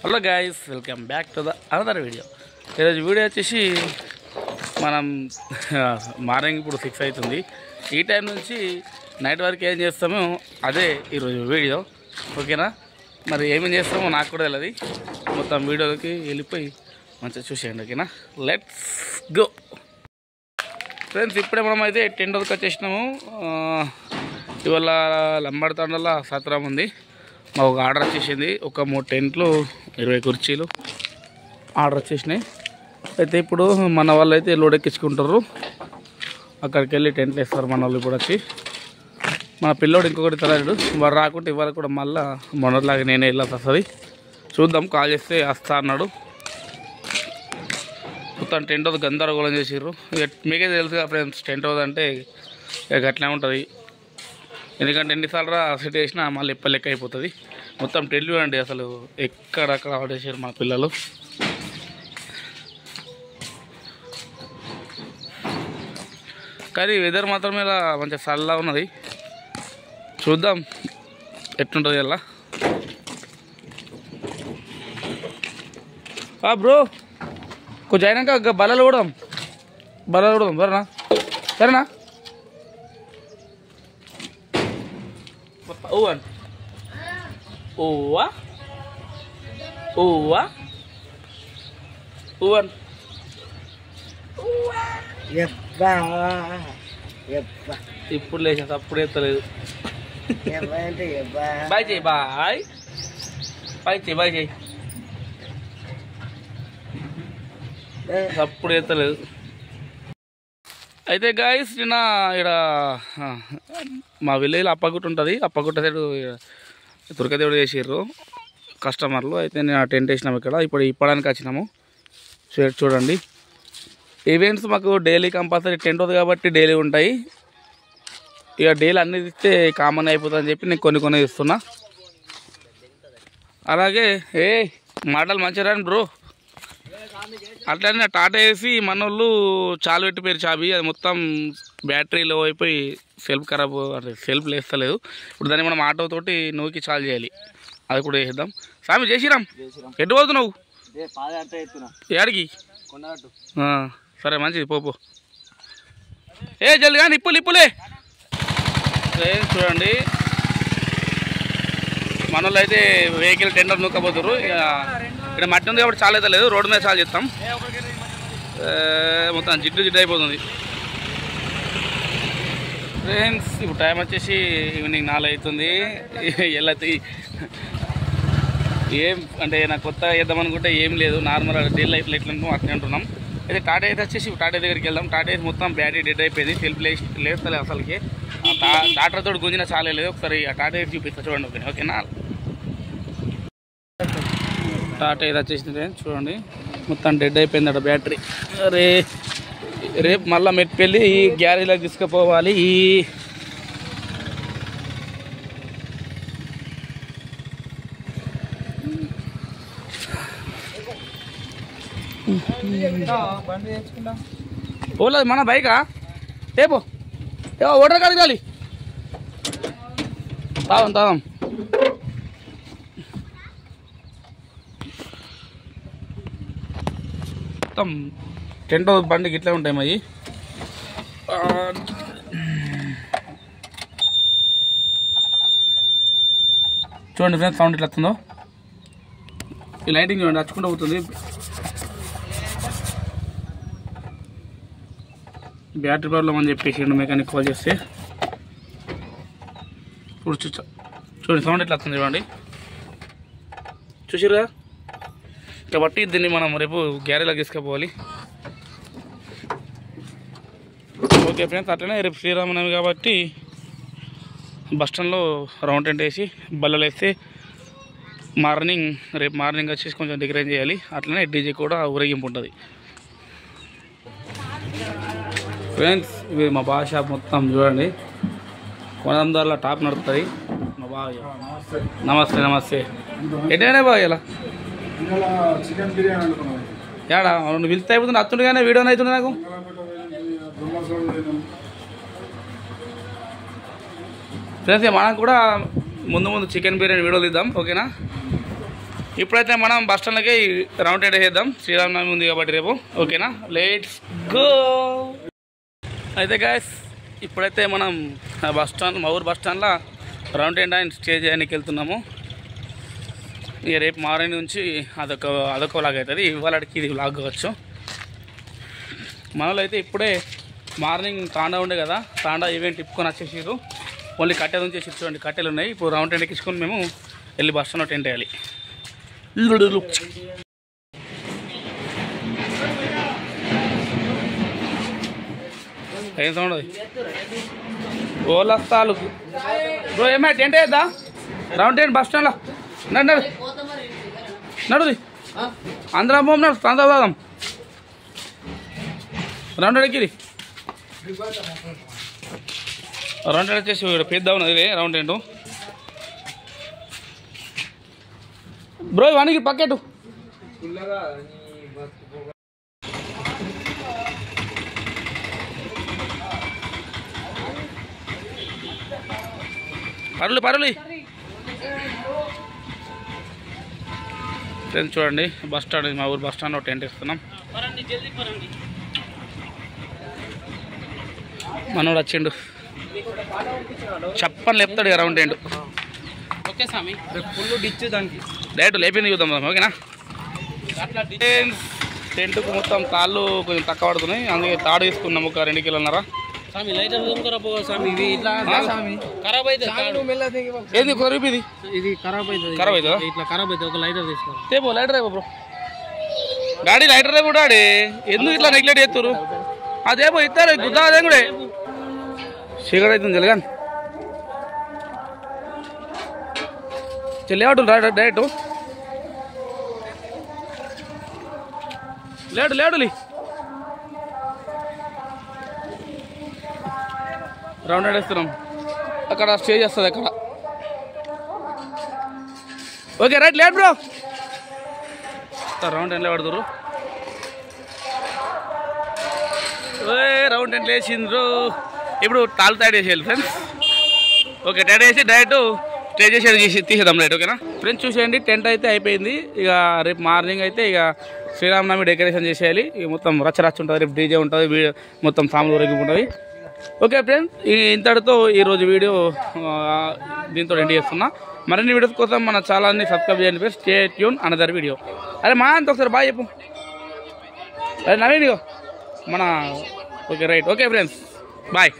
Hello guys, welcome back to the another video. ఈరోజు video వచ్చేసి మనం మార్నింగ్ ఇప్పుడు 6 అవుతుంది. ఈ టైం నుంచి నైట్ వరకు ఏం చేస్తామో అదే ఈరోజు వీడియో. ఓకేనా? మరి ఏమేమి చేస్తామో నాకు కూడా తెలియదు. మొత్తం వీడియోలోకి వెళ్ళిపోయి మంచిగా చూసేయండి. ఓకేనా? Let's go friends. ఇప్పుడే మనం అయితే టెంట్ వరకు వచ్చేసినాము. ఇవాళ లంబడతండల సత్రం ఉంది. మాకు ఆర్డర్ వచ్చేసింది. ఒక 3 టెంట్లు 20 కుర్చీలు ఆర్డర్ వచ్చేసినాయి. అయితే ఇప్పుడు మన వాళ్ళు అయితే లోడ్ ఎక్కించుకుంటారు. అక్కడికి వెళ్ళి టెంట్లు వేస్తారు మన వాళ్ళు. ఇప్పుడు వచ్చి మన పిల్లోడు ఇంకొకటి తరాడు వాడు రాకుంటే ఇవాళ కూడా మళ్ళీ మొన్నట్లాగా నేనే వెళ్ళాల్సి వస్తుంది. చూద్దాం, కాల్ చేస్తే వస్తా అన్నాడు. మొత్తం టెంట్ హౌస్ గందరగోళం చేసిర్రు. మీకే తెలుసు కదా ఫ్రెండ్స్, టెంట్ హౌస్ అంటే అట్లే ఉంటుంది. ఎందుకంటే ఎన్నిసార్లు సెట్ చేసినా మళ్ళీ ఎప్పటి లెక్క అయిపోతుంది. మొత్తం టెల్లు అండి, అసలు ఎక్కడక్కడ ఆడేసారు మన పిల్లలు. కానీ వెదర్ మాత్రం మీద మంచిగా చల్లగా ఉన్నది. చూద్దాం ఎట్లుంటుంది అలా. బ్రో కొంచెం అయినాక బల్లలు కూడా సరేనా సరేనా. Uwan. Uwa. Uwa. Uwan. Yeppa. Yeppa. ఇప్పుడు లేచా అప్పుడే ఎత్తలేదు. బాయ్ చేయి, బాయ్ బాయ్ చేయి, బాయ్ చేయి. అప్పుడు ఎత్తలేదు. అయితే గాయస్, నిన్న ఇక్కడ మా విలేజ్లో అప్పగుట్ట ఉంటుంది. అప్పగుట్ట సైడ్ దుర్గదేవుడు చేసిర్రు కస్టమర్లు. అయితే నేను ఆ టెంట్ వేసినాము ఇక్కడ. ఇప్పుడు ఇప్పడానికి వచ్చినాము. చూడండి, ఈవెంట్స్ మాకు డైలీ కంపల్సరీ టెంట్ అవుతుంది కాబట్టి డైలీ ఉంటాయి. ఇక డైలీ అన్ని ఇస్తే కామన్ అయిపోతుందని చెప్పి నేను కొన్ని ఇస్తున్నా. అలాగే మాటలు మంచిగా రాని బ్రో. అట్లనే టాటా వేసి మనోళ్ళు చాలు పెట్టిపోయారు చాబీ. అది మొత్తం బ్యాటరీలో అయిపోయి సెల్ఫ్ ఖరాబ్, అంటే సెల్ఫ్ లేస్తలేదు. ఇప్పుడు దాన్ని మనం ఆటోతోటి నూకి చాలు చేయాలి. అది కూడా వేసేద్దాం. సామి చేసిరాం, ఎటు పోతున్నావు? ఏడికి? సరే మంచిది, పోపో. జల్ది కానీ ఇప్పులే. చూడండి, మనోళ్ళు అయితే వెహికల్ టెండర్ నూకపోతారు. ఇక్కడ మట్టి ఉంది కాబట్టి చాలా అయితే లేదు, రోడ్డు మీద చాలా చేస్తాం. మొత్తం జిడ్డు అయిపోతుంది ఫ్రెండ్స్. ఇప్పుడు టైం వచ్చేసి ఈవినింగ్ 4 అవుతుంది. వెళ్ళి ఏం అంటే నాకు కొత్త వేద్దామనుకుంటే ఏం లేదు, నార్మల్ డే లైఫ్లో ఎట్లా అట్లా అంటున్నాం. అయితే టాటా అయితే వచ్చేసి టాటా దగ్గరికి వెళ్దాం. టాటా అయితే మొత్తం బ్యాటరీ డెడ్ అయిపోయింది, సెల్ఫ్ లేస్తలేదు అసలుకి. టాటా తోటి గుంజినా చాలా లేదు. ఒకసారి ఆ టాటా అయితే చూపిస్తా చూడండి. ఓకేనా? టాటా ఇది వచ్చేసింది చూడండి, మొత్తం డెడ్ అయిపోయింది అక్కడ బ్యాటరీ. రేపు మళ్ళీ మెట్టిపెళ్ళి ఈ గ్యారేజ్లోకి తీసుకుపోవాలి. పోలేదు మన బైకా రేపు ఓటర్ కడగాలి. తాదాం మొత్తం టెంట్ హౌస్ బండికి ఇట్లా ఉంటాయి మరి. చూడండి ఫ్రెండ్స్, సౌండ్ ఇట్లా వస్తుందో. ఈ లైటింగ్ చూడండి, నచ్చుకుంటూ పోతుంది. బ్యాటరీ ప్రాబ్లం అని చెప్పేసి మెకానిక్ కాల్ చేస్తే ఇప్పుడు చూడండి సౌండ్ ఇట్లా వస్తుంది. చూడండి, చూసిరుగా. కాబట్టి దీన్ని మనం రేపు గ్యారేజ్లోకి తీసుకుపోవాలి. ఓకే ఫ్రెండ్స్, అట్లనే రేపు శ్రీరామనవమి కాబట్టి బస్టాండ్లో రౌండ్ టెంట్ వేసి బల్లలు వేస్తే రేపు మార్నింగ్ వచ్చేసి కొంచెం డెకరేట్ చేయాలి. అట్లనే డీజే కూడా ఊరేగింపు ఉంటుంది. ఫ్రెండ్స్, ఇవి మా బాగా షాప్ మొత్తం చూడండి, కొనందారుల టాప్ నడుస్తుంది. మా బాగా నమస్తే నమస్తే. ఎటైనా బాగా ఇలా ఏడా నువ్వు పిలిస్తే అయిపోతుంది. అత్తుండే కానీ వీడియోని అవుతుంది నాకు. ఫ్రెండ్స్, మనం కూడా ముందు చికెన్ బిర్యానీ వీడియోలు ఇద్దాం. ఓకేనా? ఇప్పుడైతే మనం బస్ స్టాండ్లకి రౌండ్ టెంట్ వేసేద్దాం. శ్రీరామనవమి ఉంది కాబట్టి రేపు. ఓకేనా, లెట్స్ గో. అయితే గాయస్ ఇప్పుడైతే మనం బస్ స్టాండ్, మా ఊరు బస్ స్టాండ్లో రౌండ్ టెంట్ అండ్ స్టే చేయడానికి వెళ్తున్నాము. ఇక రేపు మార్నింగ్ నుంచి అదొక వ్లాగ్ అవుతుంది. ఇవాళకి ఇది వ్లాగ్ కావచ్చు. మనలో అయితే ఇప్పుడే మార్నింగ్ తాండా ఉండే కదా, తాండా ఈవెంట్ తిప్పుకొని వచ్చేసారు. ఓన్లీ కట్టెలు నుంచి చూడండి, కట్టెలు ఉన్నాయి. ఇప్పుడు రౌండ్ టెంట్ ఎక్కించుకొని మేము వెళ్ళి బస్ స్టాండ్లో టెంట్ వేయాలి. ఏం సౌండ్ అది? ఓలస్తాలు బ్రో, ఏమై టెంట్ వేద్దా? రౌండ్ టెంట్ బస్ స్టాండ్లో నడు నడుది అందరం పోం, నడు తాందా పోదాం. రౌండ్ టెంట్కి రౌండ్ టెంట్ వచ్చేసి పెద్ద ఉన్నది రౌండ్ టెంట్. బ్రో ఇవన్నీ పక్కెట్టు. పరులు ఫ్రెండ్స్ చూడండి, బస్ స్టాండ్, మా ఊరు బస్ స్టాండ్లో టెంట్ వేస్తున్నాం. మనోడు వచ్చిండు, చెప్పని లేపుతాడు ఇక రౌండ్ టెంట్. ఓకే స్వామి, ఫుల్ డిచ్ దానికి డైరెక్ట్ లేపింది చూద్దాం. ఓకేనా, టెంట్కు మొత్తం తాళ్ళు కొంచెం తక్కువ పడుతున్నాయి, అందుకే తాడు తీసుకున్నాము ఒక 2 కిలోన్నర. ఏంది కొరపు ఇది? ఇది ఖరాబ్ అవుతుందా? ఇట్లా ఖరాబ్ అవుతుంది. ఒక లైటర్ తీసుకో. రేపు లైటర్ రేపు బ్రో, గాడి లైటర్ రేపు డాడీ. ఎందుకు ఇట్లా నెగ్లెక్ట్ చేస్తారు? అదేమో ఇస్తారు గుద్దా, అదే కూడా చీకటి అవుతుంది తెలియని చెల్లేవాడు డైరెక్ట్ లేడు రౌండ్ వేస్తున్నాం. అక్కడ స్టే చేస్తుంది అక్కడ. Okay right, late bro. Round ఎండ్లో పడుతురు. రౌండ్ ఎండ్ వేసిండ్రు. ఇప్పుడు తాళ్ళు తయారు చేసేయాలి ఫ్రెండ్స్. ఓకే, టెంట్ వేసి డైరెక్ట్ స్టే చేసి తీసేద్దాం రైట్. ఓకేనా ఫ్రెండ్స్, చూసేయండి టెంట్ అయితే అయిపోయింది. ఇక రేపు మార్నింగ్ అయితే ఇక శ్రీరామనవమి డెకరేషన్ చేసేయాలి. ఇక మొత్తం రచ్చ ఉంటుంది. రేపు డీజే ఉంటుంది, మొత్తం సాములు ఊరేగింపు ఉంటుంది. ఓకే ఫ్రెండ్స్, ఇంతటితో ఈరోజు వీడియో దీంతో ఎండ్ చేస్తున్నా. మరిన్ని వీడియోస్ కోసం మన ఛానల్ని సబ్స్క్రైబ్ చేయండి friends. Stay tune another video. అరే మా అంత ఒకసారి బాయ్ చెప్పు. అరే నవీన్ మన. Okay right. Okay friends, bye.